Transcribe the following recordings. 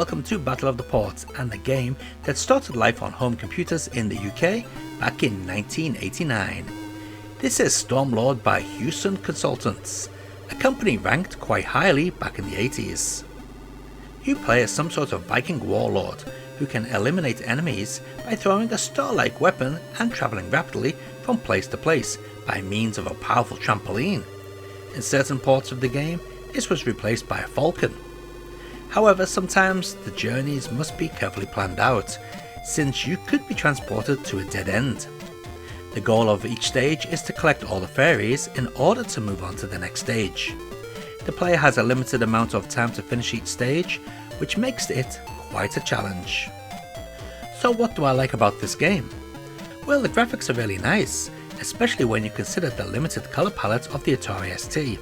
welcome to Battle of the Ports and the game that started life on home computers in the UK back in 1989. This is Stormlord by Hewson Consultants, a company ranked quite highly back in the 80s. You play as some sort of Viking warlord who can eliminate enemies by throwing a star-like weapon and travelling rapidly from place to place by means of a powerful trampoline. In certain parts of the game, this was replaced by a falcon. However, sometimes the journeys must be carefully planned out, since you could be transported to a dead end. The goal of each stage is to collect all the fairies in order to move on to the next stage. The player has a limited amount of time to finish each stage, which makes it quite a challenge. So what do I like about this game? Well, the graphics are really nice, especially when you consider the limited colour palette of the Atari ST.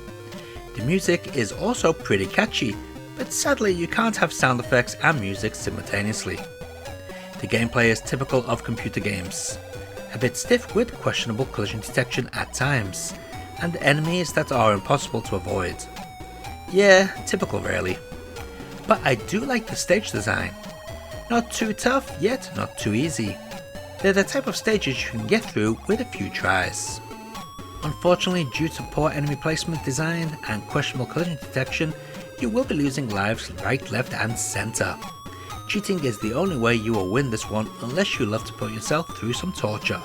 The music is also pretty catchy, but sadly you can't have sound effects and music simultaneously. The gameplay is typical of computer games, a bit stiff with questionable collision detection at times, and enemies that are impossible to avoid. Yeah, typical really. But I do like the stage design. Not too tough, yet not too easy. They're the type of stages you can get through with a few tries. Unfortunately, due to poor enemy placement design and questionable collision detection, you will be losing lives right, left and centre. Cheating is the only way you will win this one unless you love to put yourself through some torture.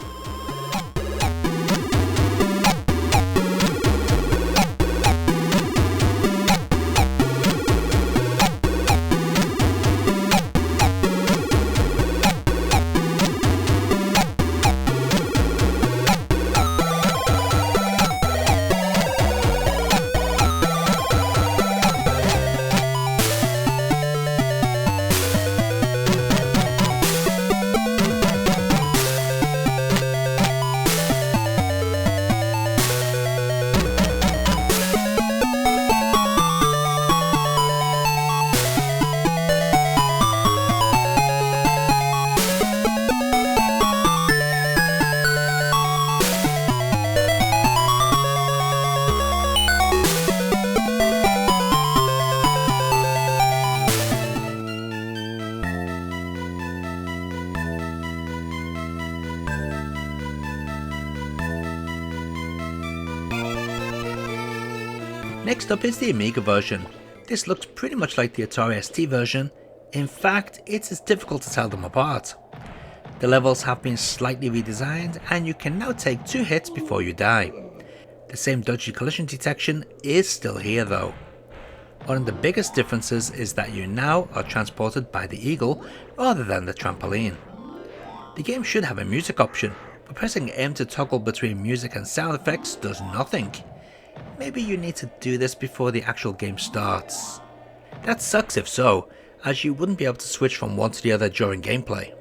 Next up is the Amiga version. This looks pretty much like the Atari ST version. In fact, it's as difficult to tell them apart. The levels have been slightly redesigned and you can now take 2 hits before you die. The same dodgy collision detection is still here though. One of the biggest differences is that you now are transported by the Eagle rather than the trampoline. The game should have a music option, but pressing M to toggle between music and sound effects does nothing. Maybe you need to do this before the actual game starts. That sucks if so, as you wouldn't be able to switch from one to the other during gameplay.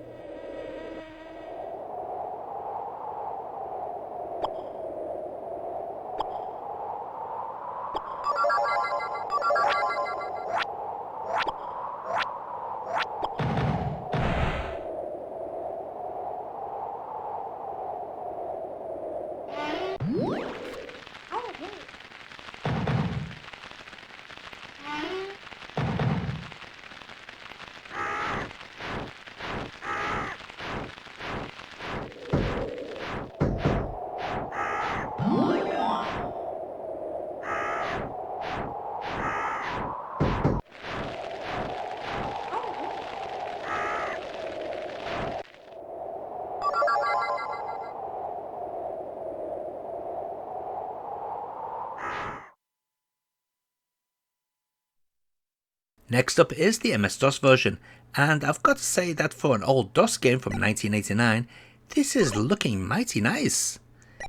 Next up is the MS-DOS version, and I've got to say that for an old DOS game from 1989, this is looking mighty nice.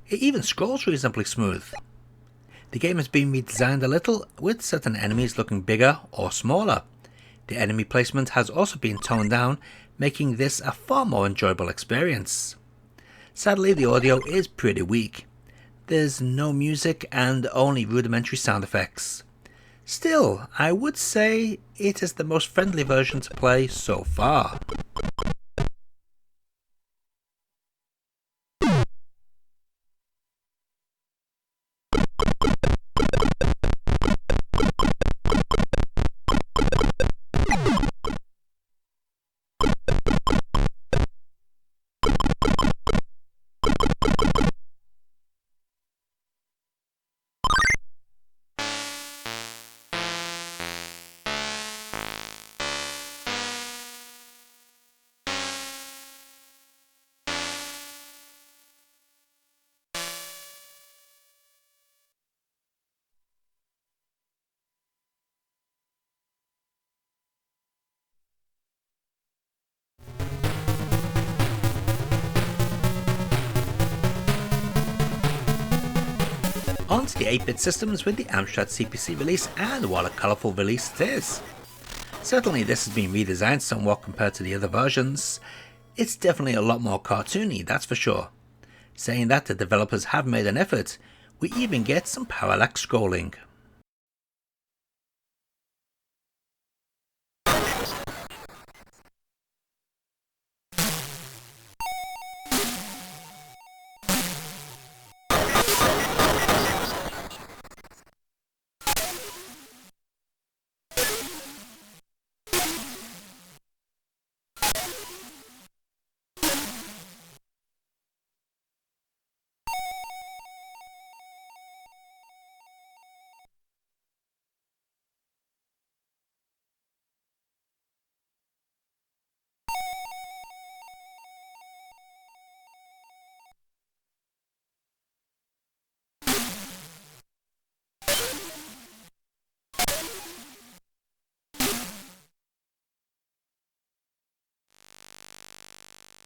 It even scrolls reasonably smooth. The game has been redesigned a little, with certain enemies looking bigger or smaller. The enemy placement has also been toned down, making this a far more enjoyable experience. Sadly, the audio is pretty weak. There's no music and only rudimentary sound effects. Still, I would say it is the most friendly version to play so far. onto the 8-bit systems with the Amstrad CPC release, and what a colourful release it is. Certainly this has been redesigned somewhat compared to the other versions. It's definitely a lot more cartoony, that's for sure. Saying that, the developers have made an effort. We even get some parallax scrolling.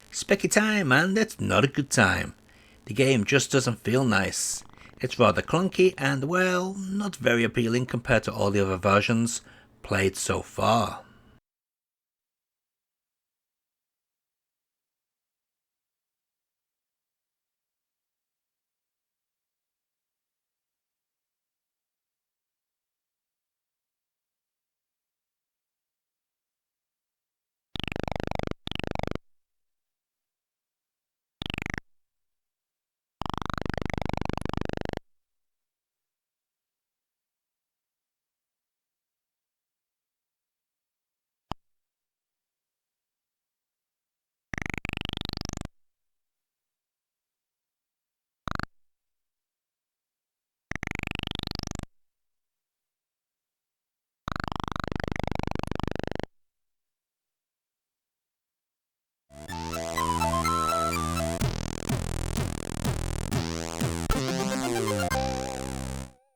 Specky time, and it's not a good time. The game just doesn't feel nice. It's rather clunky and, well, not very appealing compared to all the other versions played so far.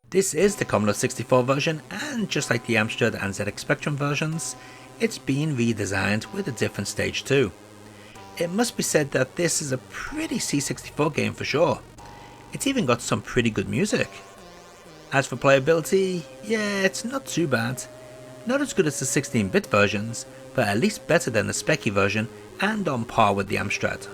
This is the Commodore 64 version, and just like the Amstrad and ZX Spectrum versions, it's been redesigned with a different stage too. It must be said that this is a pretty C64 game for sure. It's even got some pretty good music. As for playability, yeah, it's not too bad. Not as good as the 16-bit versions, but at least better than the Specky version and on par with the Amstrad.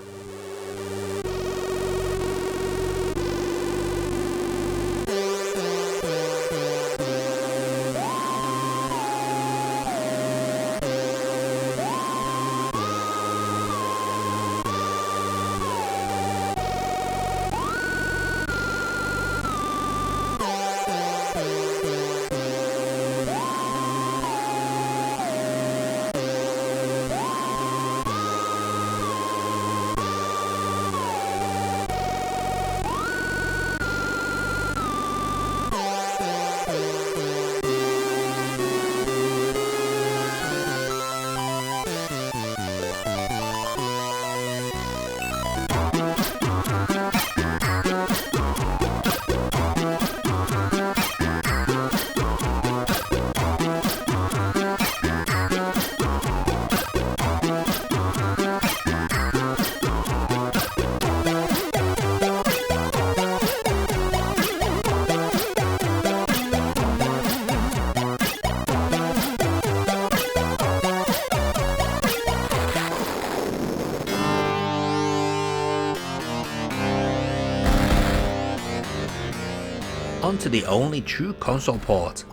Onto the only true console port.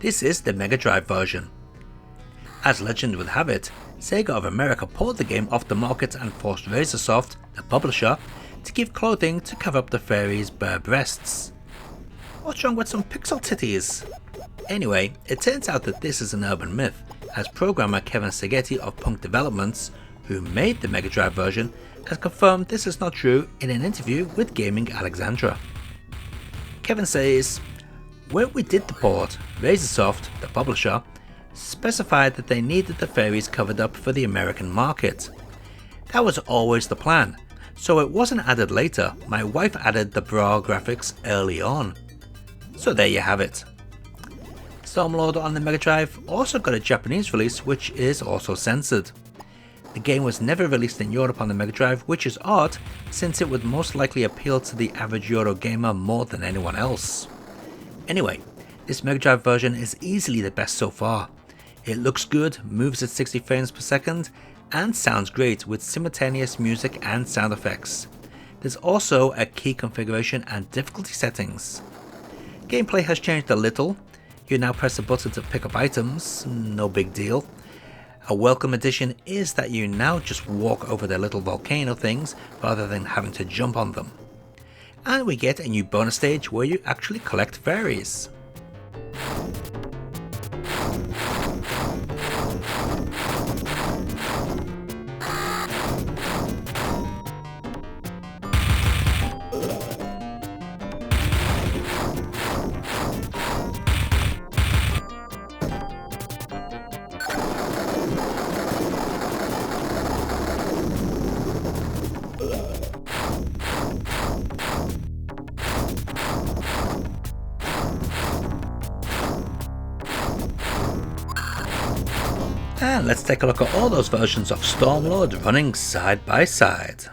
This is the Mega Drive version. As legend would have it, Sega of America pulled the game off the market and forced Razorsoft, the publisher, to give clothing to cover up the fairy's bare breasts. What's wrong with some pixel titties? Anyway, it turns out that this is an urban myth, as programmer Kevin Seghetti of Punk Developments, who made the Mega Drive version, has confirmed this is not true in an interview with Gaming Alexandra. Kevin says, "When we did the port, Razorsoft, the publisher, specified that they needed the fairies covered up for the American market. That was always the plan, so it wasn't added later. My wife added the bra graphics early on. So there you have it." Stormlord on the Mega Drive also got a Japanese release, which is also censored. The game was never released in Europe on the Mega Drive, which is odd since it would most likely appeal to the average Euro gamer more than anyone else. Anyway, this Mega Drive version is easily the best so far. It looks good, moves at 60 frames per second, and sounds great with simultaneous music and sound effects. There's also a key configuration and difficulty settings. Gameplay has changed a little. You now press a button to pick up items, no big deal. A welcome addition is that you now just walk over the little volcano things rather than having to jump on them. And we get a new bonus stage where you actually collect fairies. And let's take a look at all those versions of Stormlord running side by side.